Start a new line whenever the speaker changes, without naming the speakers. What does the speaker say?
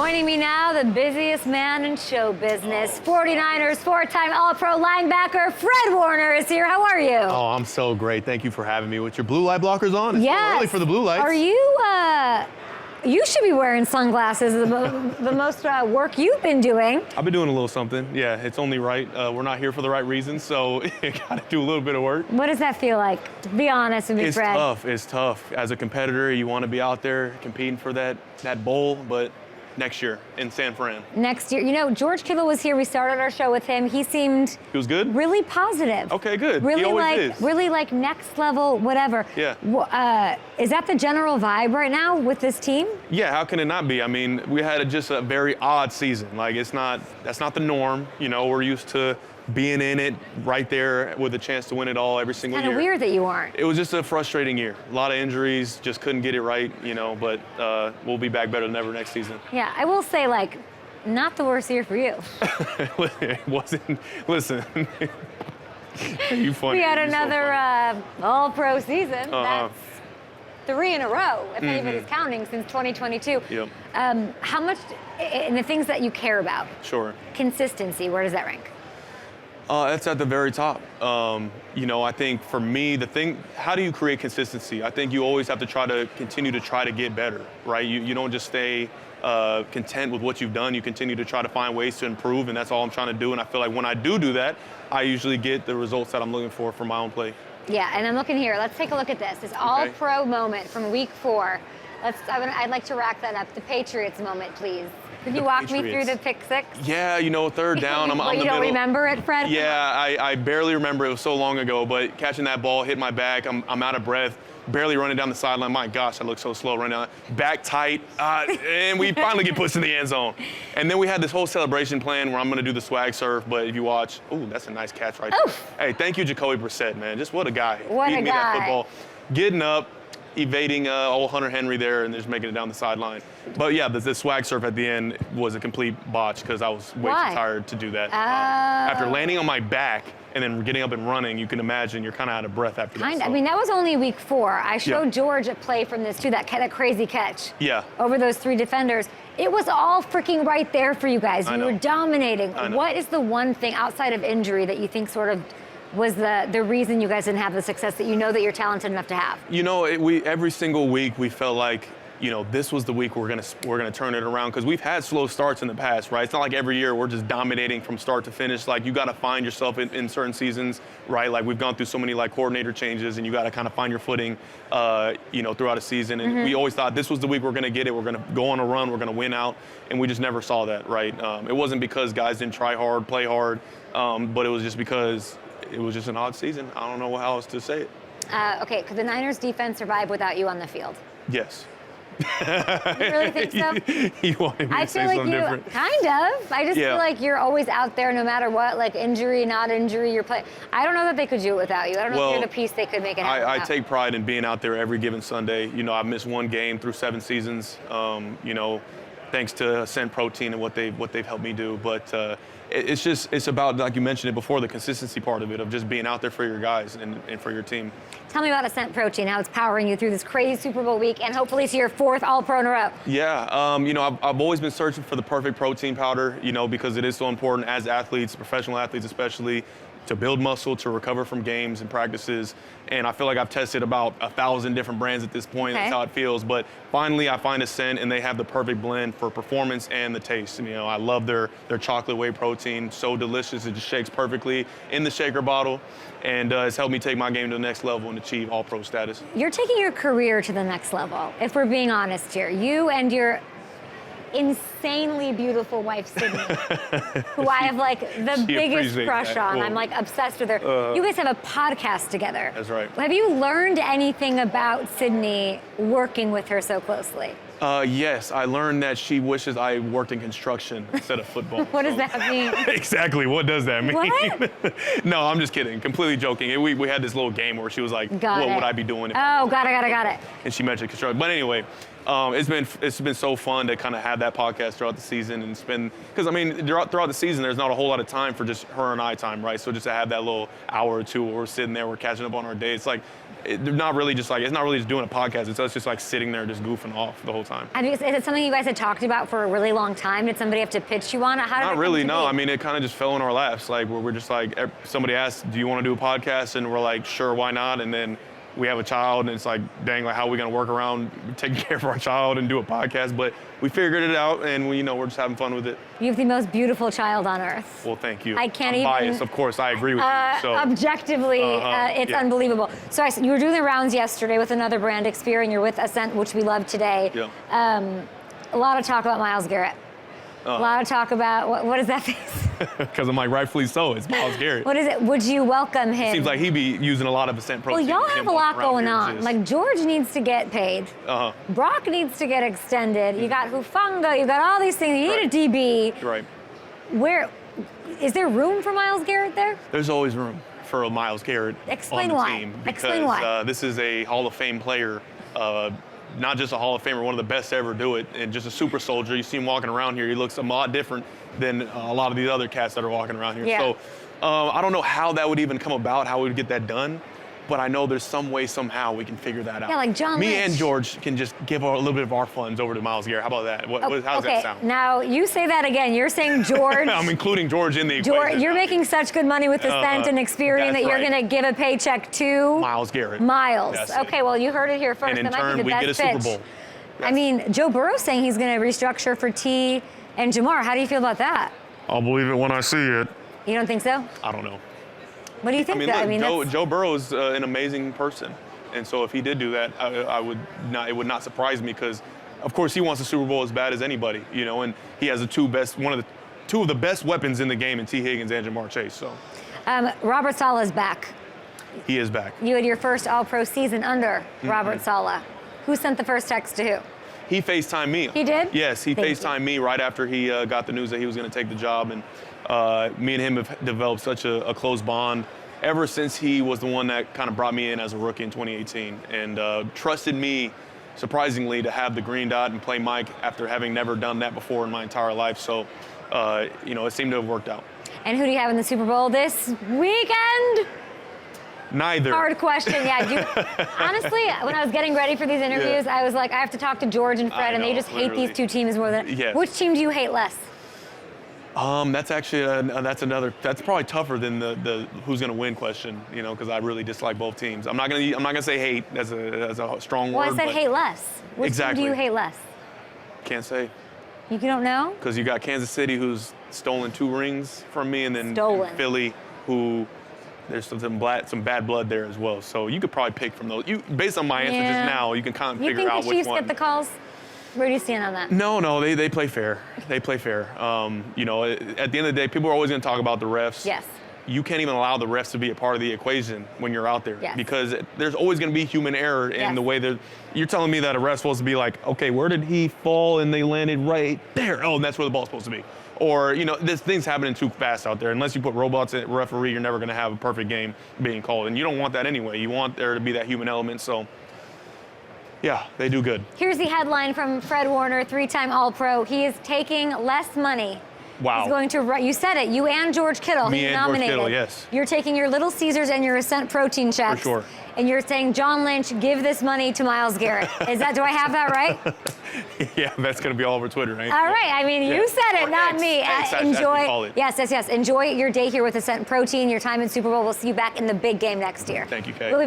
Joining me now, the busiest man in show business, 49ers four-time All-Pro linebacker Fred Warner is here. How are you?
Oh, I'm so great. Thank you for having me with your blue light blockers on. It's
yes.
early for the blue lights.
Are you, you should be wearing sunglasses, the most work you've been doing.
I've been doing a little something. Yeah, it's only right. We're not here for the right reasons, so you gotta do a little bit of work.
What does that feel like? Be honest with me, Fred.
It's tough. It's tough. As a competitor, you want to be out there competing for that bowl, but next year in San Fran.
Next year. You know, George Kittle was here. We started our show with him. He seemed...
He was good?
Really positive.
Okay, good.
Really
he always is.
Really like next level, whatever.
Yeah.
Is that the general vibe right now with this team?
Yeah, how can it not be? I mean, we had just a very odd season. Like, that's not the norm. You know, we're used to being in it right there with a chance to win it all every single year.
Kind of weird that you aren't.
It was just a frustrating year. A lot of injuries, just couldn't get it right, you know, but we'll be back better than ever next season.
Yeah, I will say, like, not the worst year for you.
It wasn't, listen. You funny.
We had another all-pro season. That's 3 in a row, if anybody's counting, since 2022.
Yep.
How much, in the things that you care about?
Sure.
Consistency, where does that rank?
That's at the very top. You know, I think for me, how do you create consistency? I think you always have to continue to get better, right? You don't just stay content with what you've done. You continue to try to find ways to improve, and that's all I'm trying to do. And I feel like when I do that, I usually get the results that I'm looking for my own play.
Yeah, and I'm looking here. Let's take a look at this. This all-pro moment from week 4. I'd like to rack that up. The Patriots moment, please. Could you walk me through the pick 6?
Yeah, you know, third down. I'm
you don't remember it, Fred?
Yeah, I barely remember. It was so long ago. But catching that ball, hit my back. I'm out of breath. Barely running down the sideline. My gosh, I look so slow running down. Back tight. And we finally get pushed in the end zone. And then we had this whole celebration plan where I'm going to do the swag surf. But if you watch, ooh, that's a nice catch right there. Hey, thank you, Jacoby Brissett, man. Just what a guy.
What
Beating
a
me
guy.
that football. Getting up, evading old Hunter Henry there, and just making it down the sideline. But yeah, the swag surf at the end was a complete botch because I was way too tired to do that. After landing on my back and then getting up and running, you can imagine you're kind of out of breath after that.
I mean, that was only week 4. I showed George a play from this too, that crazy catch.
Yeah.
Over those 3 defenders. It was all freaking right there for you guys. You were dominating. What is the one thing outside of injury that you think sort of was the reason you guys didn't have the success that you know that you're talented enough to have?
You know, every single week we felt like, you know, this was the week we're gonna turn it around, because we've had slow starts in the past, right? It's not like every year we're just dominating from start to finish. Like, you got to find yourself in certain seasons, right? Like, we've gone through so many like coordinator changes, and you got to kind of find your footing, you know, throughout a seain. And we always thought this was the week we're gonna get it. We're gonna go on a run. We're gonna win out, and we just never saw that, right? It wasn't because guys didn't try hard, play hard, but it was just because it was just an odd season. I don't know how else to say it.
Okay, could the Niners defense survive without you on the field?
Yes.
You really think so?
You wanted me to say something different?
Kind of. I just feel like you're always out there no matter what, like injury, not injury, you're playing. I don't know that they could do it without you. I don't know if you're the piece they could make it happen.
I take pride in being out there every given Sunday. You know, I've missed one game through 7 seasons, you know, thanks to Ascent Protein and what they've helped me do. But it's about, like you mentioned it before, the consistency part of it, of just being out there for your guys and for your team.
Tell me about Ascent Protein, how it's powering you through this crazy Super Bowl week and hopefully to your 4th All-Pro in a row.
Yeah, you know, I've always been searching for the perfect protein powder, you know, because it is so important as athletes, professional athletes especially, to build muscle, to recover from games and practices. And I feel like I've tested about 1,000 different brands at this point. That's how it feels. But finally, I find Ascent, and they have the perfect blend for performance and the taste. And, you know, I love their chocolate whey protein. So delicious. It just shakes perfectly in the shaker bottle. And it's helped me take my game to the next level and achieve All-Pro status.
You're taking your career to the next level, if we're being honest here. You and your insanely beautiful wife, Sydney, who I have like the biggest crush on. Cool. I'm like obsessed with her. You guys have a podcast together.
That's right.
Have you learned anything about Sydney working with her so closely?
Yes, I learned that she wishes I worked in construction instead of football.
What does that mean?
Exactly, what does that mean?
What?
No, I'm just kidding, completely joking. We had this little game where she was like, what would I be doing if
got it.
And she mentioned construction. But anyway, It's been so fun to kind of have that podcast throughout the season, and because I mean throughout the season there's not a whole lot of time for just her and I time, right? So just to have that little hour or two where we're sitting there, we're catching up on our day. It's like it's not really just doing a podcast. It's us just like sitting there just goofing off the whole time.
Is it something you guys had talked about for a really long time? Did somebody have to pitch you on it? How did
Not
it
really,
come to
no.
be?
I mean, it kind of just fell in our laps. Like we're just like somebody asked, "Do you want to do a podcast?" And we're like, "Sure, why not?" And then we have a child, and it's like, dang, like how are we gonna work around taking care of our child and do a podcast? But we figured it out, and we're just having fun with it.
You have the most beautiful child on earth.
Well, thank you.
I can't
I'm
even.
biased, of course. I agree with you. So
Objectively, it's unbelievable. So you were doing the rounds yesterday with another brand, Experian, and you're with Ascent, which we love today.
Yeah.
A lot of talk about Myles Garrett. A lot of talk about what is that face?
Because I'm like, rightfully so. It's Myles Garrett.
What is it? Would you welcome him?
Seems like he'd be using a lot of Ascent protein.
Well, y'all have a lot going on. Like George needs to get paid. Brock needs to get extended. You got Hufanga. You got all these things. You need a DB.
Right.
Where is there room for Myles Garrett there?
There's always room for a Myles Garrett
Explain
on the
why.
team.
Explain why.
This is a Hall of Fame player. Not just a Hall of Famer, one of the best to ever do it, and just a super soldier. You see him walking around here. He looks a lot different than a lot of these other cats that are walking around here.
Yeah.
So I don't know how that would even come about, how we would get that done, but I know there's some way, somehow we can figure that out.
Yeah, like John
Me
Lynch.
and George can just give a little bit of our funds over to Myles Garrett. How about that? How does that sound?
Now you say that again. You're saying George.
I'm including George in the
George,
equation.
you're making such good money with Ascent and Experian that you're
right.
going to give a paycheck to
Myles Garrett.
Myles.
That's
Okay, well, you heard it here first.
And in
That might
turn,
be the
we
best
get a Super
pitch.
Bowl.
I mean, Joe Burrow's saying he's going to restructure for T and Jamar. How do you feel about that?
I'll believe it when I see it.
You don't think so?
I don't know.
What do you think?
I mean, Joe Burrow is an amazing person, and so if he did do that, it would not surprise me because, of course, he wants the Super Bowl as bad as anybody, and he has two of the best weapons in the game in T. Higgins and Jamar Chase. So,
Robert Saleh is back.
he is back.
You had your first All-Pro season under Robert Saleh. Who sent the first text to who?
He FaceTimed me.
He did?
Yes, he FaceTimed me right after he got the news that he was going to take the job, and me and him have developed such a close bond ever since he was the one that kind of brought me in as a rookie in 2018 and trusted me, surprisingly, to have the green dot and play Mike after having never done that before in my entire life. So, it seemed to have worked out.
And who do you have in the Super Bowl this weekend?
Neither.
Hard question, yeah. Honestly, when I was getting ready for these interviews, I was like, I have to talk to George and Fred, and they just hate these two teams more than.
Yes.
Which team do you hate less?
That's actually that's probably tougher than the who's gonna win question, because I really dislike both teams. I'm not gonna say hate as a strong word.
Well, I said hate less. Which
Exactly.
team do you hate less?
Can't say.
You don't know?
Because you got Kansas City, who's stolen 2 rings from me, and then Philly, who there's some bad blood there as well. So you could probably pick from those. Based on my answer just now, you can kind of figure out which one.
You think the Chiefs get the calls? Where do you stand on that?
No, they play fair. They play fair. At the end of the day, people are always going to talk about the refs.
Yes.
You can't even allow the refs to be a part of the equation when you're out there because there's always going to be human error in the way that you're telling me that a ref's supposed to be like, okay, where did he fall and they landed right there? Oh, and that's where the ball's supposed to be. Or, this thing's happening too fast out there. Unless you put robots at referee, you're never going to have a perfect game being called. And you don't want that anyway. You want there to be that human element. So, yeah, they do good.
Here's the headline from Fred Warner, 3-time All-Pro. He is taking less money.
Wow.
He's going to, you said it, you and George Kittle.
Me and
nominated.
George Kittle, yes.
You're taking your Little Caesars and your Ascent protein checks.
For sure.
And you're saying, John Lynch, give this money to Myles Garrett. Do I have that right?
Yeah, that's going to be all over Twitter, right?
All right. I mean, you said it, not me.
Enjoy.
Yes. Enjoy your day here with Ascent protein, your time in Super Bowl. We'll see you back in the big game next year.
Thank you, Kay.
We'll be back.